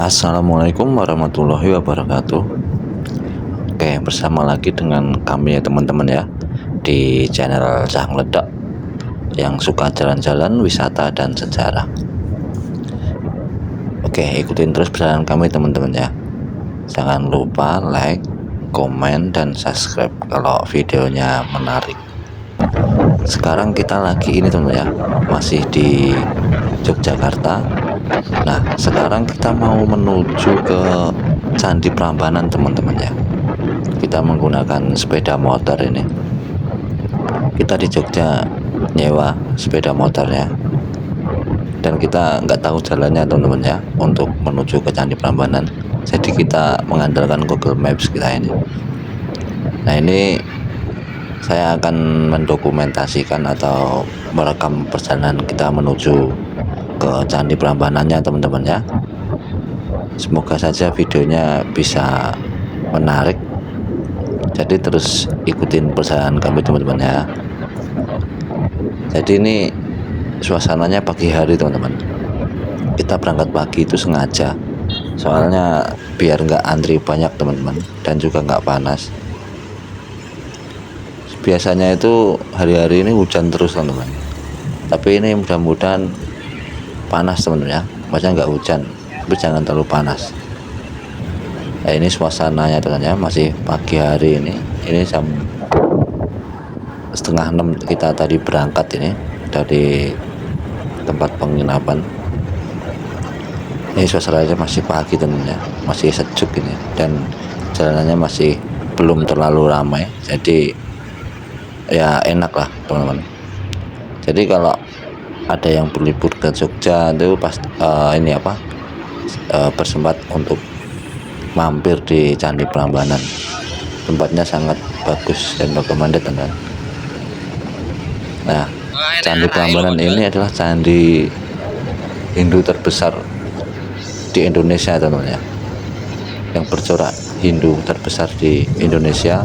Assalamualaikum warahmatullahi wabarakatuh. Oke, bersama lagi dengan kami ya teman-teman ya, di channel Cah Ngeledak yang suka jalan-jalan, wisata dan sejarah. Oke, ikutin terus perjalanan kami teman-teman ya. Jangan lupa like, komen, dan subscribe kalau videonya menarik. Sekarang kita lagi ini teman ya, masih di Yogyakarta. Nah, sekarang kita mau menuju ke Candi Prambanan teman-teman ya. Kita menggunakan sepeda motor ini. Kita di Jogja nyewa sepeda motornya, dan kita nggak tahu jalannya teman-teman ya untuk menuju ke Candi Prambanan. Jadi kita mengandalkan Google Maps kita ini. Nah, ini saya akan mendokumentasikan atau merekam perjalanan kita menuju ke Candi Prambanannya teman-teman ya. Semoga saja videonya bisa menarik, jadi terus ikutin perjalanan kami teman-teman ya. Jadi ini suasananya pagi hari teman-teman. Kita berangkat pagi itu sengaja, soalnya biar nggak antri banyak teman-teman, dan juga nggak panas. Biasanya itu hari-hari ini hujan terus teman-teman, tapi ini mudah-mudahan panas teman-teman ya. Maksudnya nggak hujan, tapi jangan terlalu panas. Nah, ini suasananya teman-teman ya, masih pagi hari ini. Ini jam 5:30 kita tadi berangkat ini dari tempat penginapan. Ini suasananya masih pagi teman-teman ya, masih sejuk ini, dan jalanannya masih belum terlalu ramai. Jadi ya enak lah teman-teman. Jadi kalau ada yang berlibur ke Jogja itu bersempat untuk mampir di Candi Prambanan. Tempatnya sangat bagus dan recommended teman-teman. Nah, Candi Prambanan ini adalah candi Hindu terbesar di Indonesia teman-teman ya, yang bercorak Hindu terbesar di Indonesia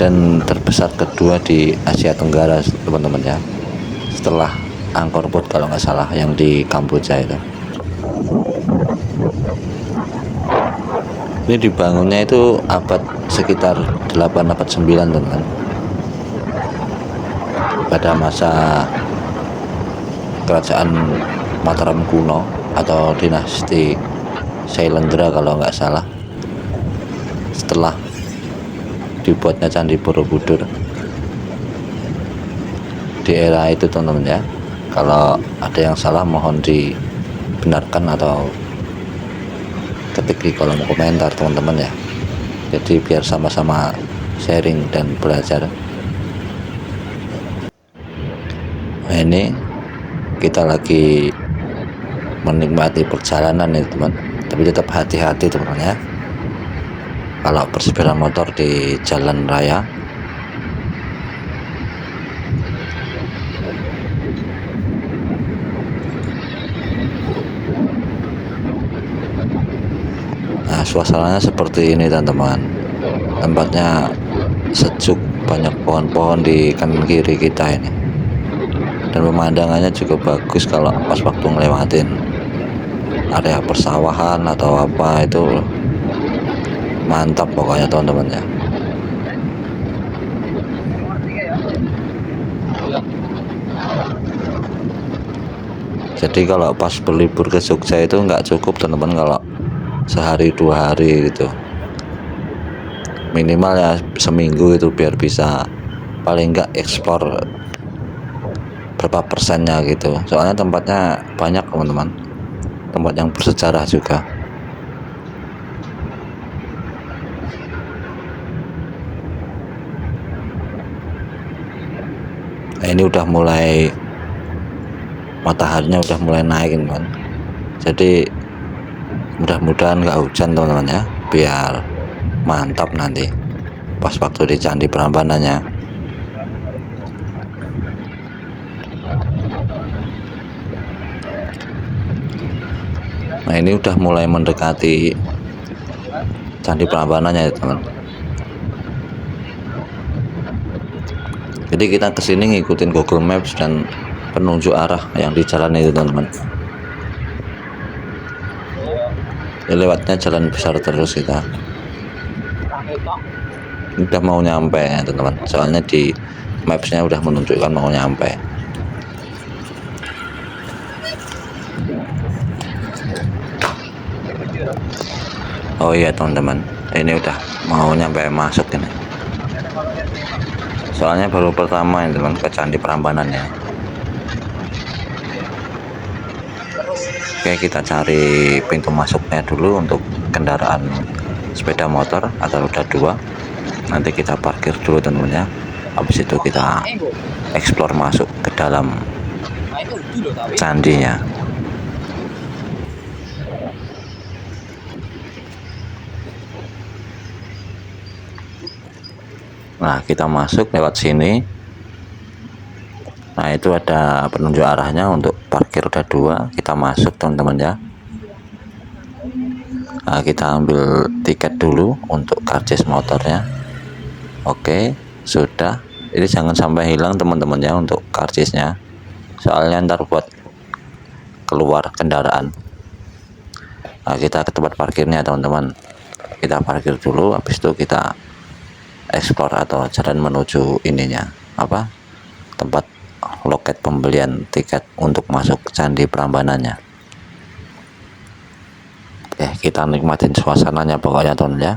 dan terbesar kedua di Asia Tenggara teman-teman ya, setelah Angkor Wat kalau nggak salah yang di Kamboja itu. Ini dibangunnya itu abad sekitar 8 abad 9 teman-teman, pada masa kerajaan Mataram kuno atau dinasti Sailendra kalau nggak salah, setelah dibuatnya Candi Borobudur di era itu teman-teman ya. Kalau ada yang salah mohon dibenarkan atau ketik di kolom komentar teman-teman ya. Jadi biar sama-sama sharing dan belajar. Nah, ini kita lagi menikmati perjalanan nih teman, tapi tetap hati-hati teman-teman ya kalau bersepeda motor di jalan raya. Nah, suasananya seperti ini teman-teman. Tempatnya sejuk, banyak pohon-pohon di kanan kiri kita ini, dan pemandangannya juga bagus kalau pas waktu ngelewatin area persawahan atau apa itu. Mantap pokoknya teman-teman ya. Jadi kalau pas berlibur ke Jogja itu nggak cukup teman-teman kalau sehari 2 hari gitu, minimal ya seminggu itu biar bisa paling nggak eksplor berapa persennya gitu. Soalnya tempatnya banyak teman-teman, tempat yang bersejarah juga. Nah, ini udah mulai, mataharinya udah mulai naik teman. Jadi mudah-mudahan nggak hujan teman-teman ya, biar mantap nanti. pas waktu di Candi Prambanannya. Nah ini udah mulai mendekati Candi Prambanannya ya teman. Jadi kita kesini ngikutin Google Maps dan penunjuk arah yang di jalan itu teman-teman. Ya, lewatnya jalan besar terus kita. Udah mau nyampe ya teman-teman. Soalnya di mapsnya udah menunjukkan mau nyampe. Oh iya teman-teman, ini udah mau nyampe masuk ini. Soalnya baru pertama ini teman ke Candi Prambanan ya. Oke, kita cari pintu masuknya dulu untuk kendaraan sepeda motor atau roda 2. Nanti kita parkir dulu teman-teman ya. Habis itu kita explore masuk ke dalam candinya. Nah, kita masuk lewat sini. Nah, itu ada penunjuk arahnya untuk parkir roda 2. Kita masuk teman-teman ya. Nah, kita ambil tiket dulu untuk karcis motornya. Oke, sudah. Ini jangan sampai hilang teman-teman ya untuk karcisnya. Soalnya ntar buat keluar kendaraan. Nah, kita ke tempat parkirnya teman-teman. Kita parkir dulu, habis itu kita explore atau jalan menuju ininya, apa, tempat loket pembelian tiket untuk masuk Candi Prambanannya. Kita nikmatin suasananya pokoknya teman ya.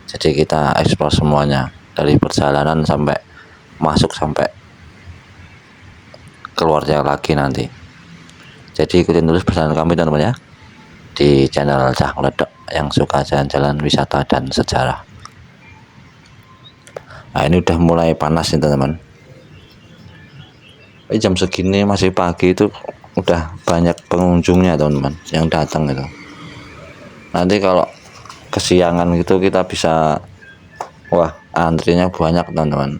Jadi kita explore semuanya dari perjalanan sampai masuk sampai keluarnya lagi nanti. Jadi ikutin terus perjalanan kami teman-teman ya di channel Cah Ngledok yang suka jalan-jalan wisata dan sejarah. Nah ini udah mulai panas nih teman-teman. Jam segini masih pagi itu udah banyak pengunjungnya teman-teman yang datang gitu. Nanti kalau kesiangan gitu kita bisa, wah antrinya banyak teman-teman.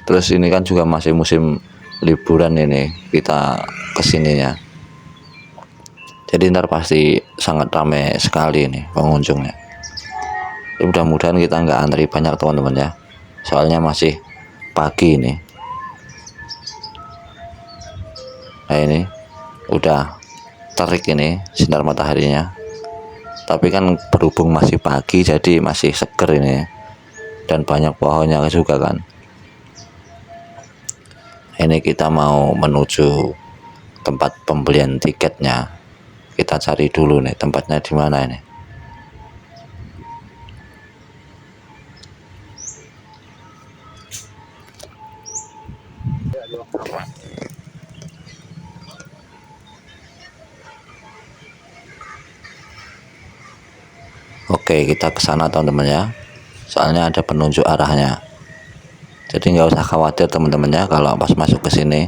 Terus ini kan juga masih musim liburan ini kita kesininya. Jadi ntar pasti sangat ramai sekali nih pengunjungnya. Mudah-mudahan kita nggak antri banyak teman-teman ya. Soalnya masih pagi ini. Nah ini udah terik ini sinar mataharinya. Tapi kan berhubung masih pagi jadi masih seger ini. Dan banyak pohonnya juga kan. Ini kita mau menuju tempat pembelian tiketnya. Kita cari dulu nih tempatnya di mana ini. Oke, kita ke sana teman-teman ya. Soalnya ada penunjuk arahnya. Jadi nggak usah khawatir teman-teman ya kalau pas masuk ke sini.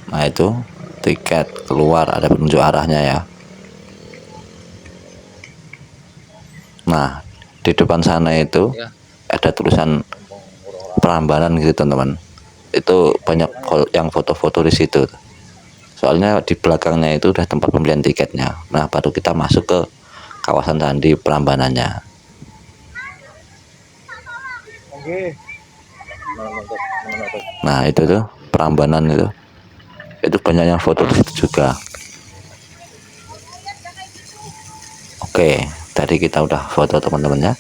Nah itu tiket keluar, ada penunjuk arahnya ya. Nah di depan sana itu ada tulisan Prambanan gitu teman-teman. Itu banyak yang foto-foto di situ. Soalnya di belakangnya itu udah tempat pembelian tiketnya. Nah baru kita masuk ke kawasan Candi Prambanannya. Nah itu tuh Prambanan itu banyak yang foto di situ juga. Oke, tadi kita udah foto teman-teman ya,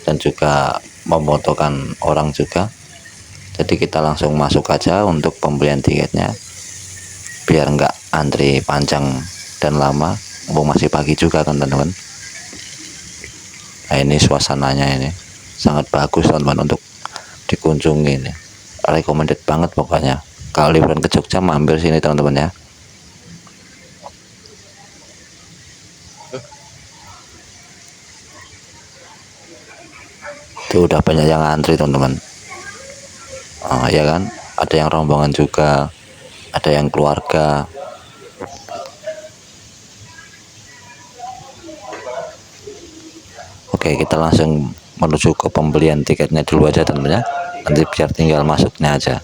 dan juga memotokan orang juga. Jadi kita langsung masuk aja untuk pembelian tiketnya biar nggak antri panjang dan lama. Masih pagi juga kan teman-teman. Nah ini suasananya ini sangat bagus teman-teman untuk dikunjungi ini. Recommended banget pokoknya. Kalau liburan ke Jogja mampir sini teman-teman ya. Itu udah banyak yang antri teman-teman. Ya kan, ada yang rombongan juga, ada yang keluarga. Oke, kita langsung menuju ke pembelian tiketnya dulu aja teman-teman ya. Nanti biar tinggal masuknya aja.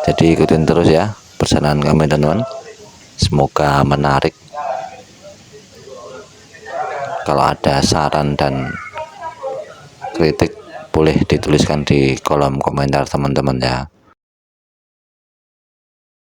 Jadi ikutin terus ya perjalanan kami teman-teman. Semoga menarik. Kalau ada saran dan kritik boleh dituliskan di kolom komentar teman-teman ya.